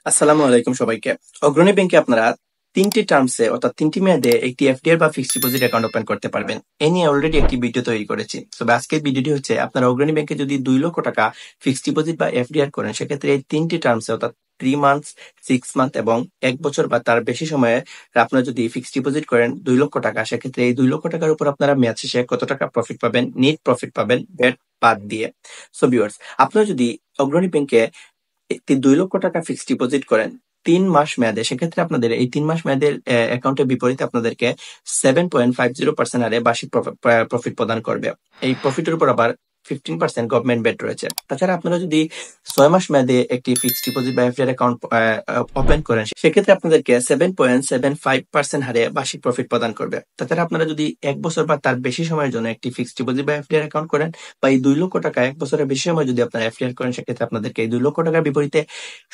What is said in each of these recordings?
আসসালামু আলাইকুম সবাইকে। অগ্রণী ব্যাংকে আপনারা ৩টি টার্মসে অর্থাৎ ৩টি মেয়াদে একটি এফডিআর বা ফিক্সড ডিপোজিট অ্যাকাউন্ট ওপেন করতে পারবেন। এ নিয়ে অলরেডি একটি ভিডিও তৈরি করেছি। তবে আজকের ভিডিওটি হচ্ছে আপনারা অগ্রণী ব্যাংকে যদি ২ লক্ষ টাকা ফিক্সড ডিপোজিট বা এফডিআর করেন সেক্ষেত্রে এই ৩টি টার্মসে অর্থাৎ 3 মান্থস, 6 মান্থ এবং ১ বছর বা তার বেশি সময়ে আপনারা যদি ফিক্সড ডিপোজিট করেন ২ লক্ষ টাকা সেক্ষেত্রে এই ২ লক্ষ টাকার উপর আপনারা মেয়াদ শেষে কত টাকা প্রফিট পাবেন, নেট প্রফিট পাবেন ভ্যাট বাদ দিয়ে। সো ভিউয়ার্স, আপনারা যদি অগ্রণী ব্যাংকে ২ লক্ষ টাকা ফিক্সড ডিপোজিট করেন ৩ মাস মেয়াদে সেক্ষেত্রে আপনাদের এই ৩ মাস মেয়াদের অ্যাকাউন্টের বিপরীতে আপনাদেরকে 7.50% হারে বার্ষিক প্রফিট প্রদান করবে। এই প্রফিটের উপর আবার 15% গভর্নমেন্ট বেট রয়েছে। তাছাড়া আপনারা যদি ৬ মাস মেয়াদে একটি ফিক্সড ডিপোজিট বা এফডিআর অ্যাকাউন্ট ওপেন করেন সেক্ষেত্রে আপনাদেরকে 7.75% হারে বার্ষিক প্রফিট প্রদান করবে। তাছাড়া আপনারা যদি ১ বছর বা তার বেশি সময়ের জন্য একটি ফিক্সড ডিপোজিট বা এফডিআর অ্যাকাউন্ট করেন বা এই ২ লক্ষ টাকা ১ বছরের বেশি সময় যদি আপনারা এফডিআর করেন সেক্ষেত্রে আপনাদেরকে এই ২ লক্ষ টাকার বিপরীতে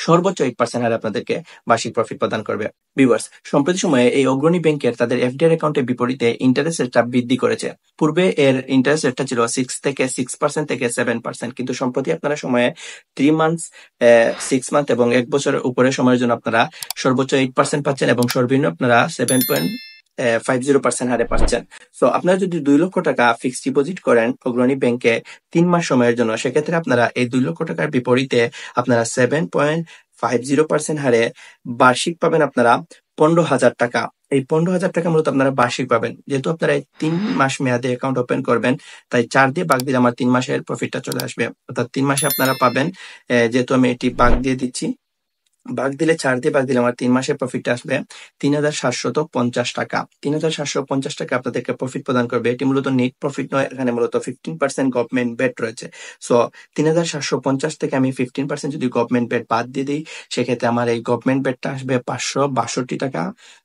সর্বোচ্চ 8% হারে আপনাদেরকে বার্ষিক প্রফিট প্রদান করবে। ভিউয়ার্স, সম্প্রতি সময়ে এই অগ্রণী ব্যাংকের তাদের এফডিআর অ্যাকাউন্টের বিপরীতে ইন্টারেস্ট রেটটা বৃদ্ধি করেছে। পূর্বে এর ইন্টারেস্ট রেটটা ছিল 6% থেকে 7%, কিন্তু সম্প্রতি আপনারা সময়ে 3 মান্থস, 6 মান্থ এবং ১ বছরের উপরে সময়ের জন্য আপনারা সর্বোচ্চ 8% পাচ্ছেন এবং সর্বনিম্ন আপনারা 7.50% হারে পাচ্ছেন। সো আপনারা যদি ২ লক্ষ টাকা ফিক্সড ডিপোজিট করেন অগ্রণী ব্যাংকে ৩ মাস সময়ের জন্য সেক্ষেত্রে আপনারা এই ২ লক্ষ টাকার বিপরীতে আপনারা 7.50% হারে বার্ষিক পাবেন আপনারা ১৫,০০০ টাকা। এই ১৫,০০০ টাকা মূলত আপনারা বার্ষিক পাবেন। যেহেতু আপনারা এই ৩ মাস মেয়াদে অ্যাকাউন্ট ওপেন করবেন তাই ৪ দিয়ে ভাগ দিলে আমার ৩ মাসের প্রফিটটা চলে আসবে। অর্থাৎ ৩ মাসে আপনারা পাবেন, যেহেতু আমি এটি ভাগ দিয়ে দিচ্ছি, ভাগ দিলে ৪ দিয়ে ভাগ দিলে আমার ৩ মাসের প্রফিটটা আসবে ৩,৭৫০ টাকা। ৩,৭৫০ টাকা আপনাদেরকে প্রফিট প্রদান করবে। এটি মূলত নেট প্রফিট নয়, এখানে মূলত 15% গভর্নমেন্ট বেট রয়েছে। সো ৩,৭৫০ থেকে আমি 15% যদি গভর্নমেন্ট বেট বাদ দিয়ে দিই সেক্ষেত্রে আমার এই গভর্নমেন্ট বেটটা আসবে ৫৬২ টাকা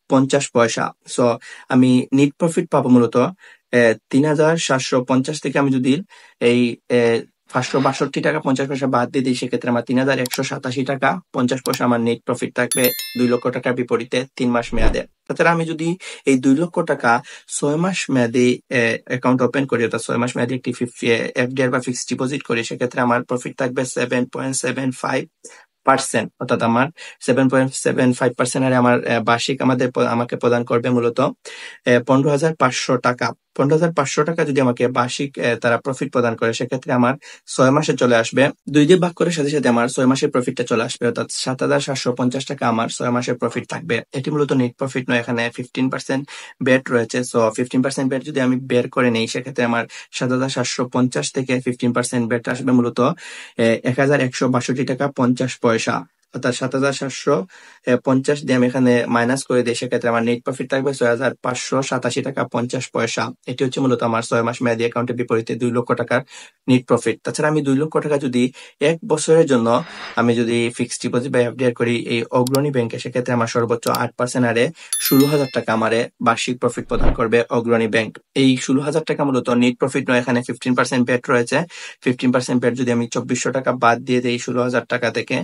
৫০ পয়সা। সো আমি নেট প্রফিট পাবো মূলত ৩,৭৫০ থেকে আমি যদি এই ৫৬২ টাকা ৫০ পয়সা বাদ দিয়ে দিই সেক্ষেত্রে আমার ৩,১৮৭ টাকা ৫০ পয়সা আমার নেট প্রফিট থাকবে ২ লক্ষ টাকার বিপরীতে ৩ মাস মেয়াদে। তাছাড়া আমি যদি এই ২ লক্ষ টাকা ৬ মাস মেয়াদে অ্যাকাউন্ট ওপেন করি অর্থাৎ ৬ মাস মেয়াদে একটি এফডিআর বা ফিক্সড ডিপোজিট করি সেক্ষেত্রে আমার প্রফিট থাকবে 7.75%, অর্থাৎ আমার 7.75% হারে আমার বার্ষিক আমাকে প্রদান করবে মূলত ১৫,৫০০ টাকা। ১৫,৫০০ টাকা যদি আমাকে বার্ষিক তারা প্রফিট প্রদান করে সেক্ষেত্রে আমার ৬ মাসে চলে আসবে। ২ দিয়ে ভাগ করার সাথে সাথে আমার ৬ মাসের প্রফিটটা চলে আসবে, অর্থাৎ ৭,৭৫০ টাকা আমার ৬ মাসের প্রফিট থাকবে। এটি মূলত নেট প্রফিট নয়, এখানে 15% বেট রয়েছে। সো 15% বেট যদি আমি বের করে নেই সেক্ষেত্রে আমার ৭,৭৫০ থেকে 15% বেট আসবে মূলত ১,১৬২ টাকা ৫০ পয়সা। অর্থাৎ ৭,৭৫০ দিয়ে আমি এখানে মাইনাস করে দিই সেক্ষেত্রে আমার নেট প্রফিট থাকবে ৬,৫৮৭ টাকা ৫০ পয়সা। এটি হচ্ছে মূলত আমার ৬ মাস মেয়াদী অ্যাকাউন্টের বিপরীতে ২ লক্ষ টাকার নেট প্রফিট। তাছাড়া আমি ২ লক্ষ টাকা যদি ১ বছরের জন্য আমি যদি ফিক্সড ডিপোজিট বা এফডিআর করি এই অগ্রণী ব্যাংকে সেক্ষেত্রে আমার সর্বোচ্চ ৮% হারে ১৬,০০০ টাকা আমারে বার্ষিক প্রফিট প্রদান করবে অগ্রণী ব্যাংক। এই ১৬,০০০ টাকা মূলত নেট প্রফিট নয়, এখানে 15% বেট রয়েছে। 15% বেট যদি আমি ২৪০০ টাকা বাদ দিয়ে দিই ১৬,০০০ টাকা থেকে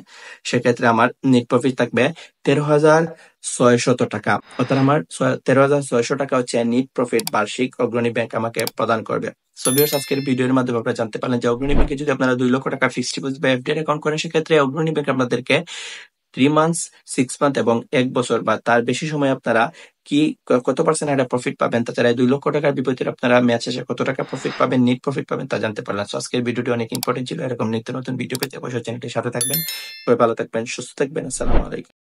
সেক্ষেত্রে আমার নেট প্রফিট থাকবে ১৩,৬০০ টাকা। অর্থাৎ আমার ১৩,৬০০ টাকা হচ্ছে নেট প্রফিট বার্ষিক অগ্রণী ব্যাংক আমাকে প্রদান করবে। সো ভিউয়ার্স, আজকের ভিডিওর মাধ্যমে আপনারা জানতে পারলেন যে অগ্রণী ব্যাংকে যদি আপনারা ২ লক্ষ টাকা ফিক্সড ডিপোজিট বা এফডিআর অ্যাকাউন্ট করেন সেক্ষেত্রে অগ্রণী ব্যাংক আপনাদেরকে 3 মান্থস, 6 মান্থ এবং ১ বছর বা তার বেশি সময় আপনারা কত পার্সেন্ট হারে প্রফিট পাবেন, তাছাড়া ২ লক্ষ টাকার বিপরীতে আপনারা মেয়াদ শেষে কত টাকা প্রফিট পাবেন, নেট প্রফিট পাবেন তা জানতে পারলাম। সো আজকের ভিডিওটি অনেক ইম্পর্টেন্ট ছিল। এরকম নিত্য নতুন ভিডিও পেতে অবশ্যই চ্যানেলটির সাথে থাকবেন। সবাই ভালো থাকবেন, সুস্থ থাকবেন। আসসালামু আলাইকুম।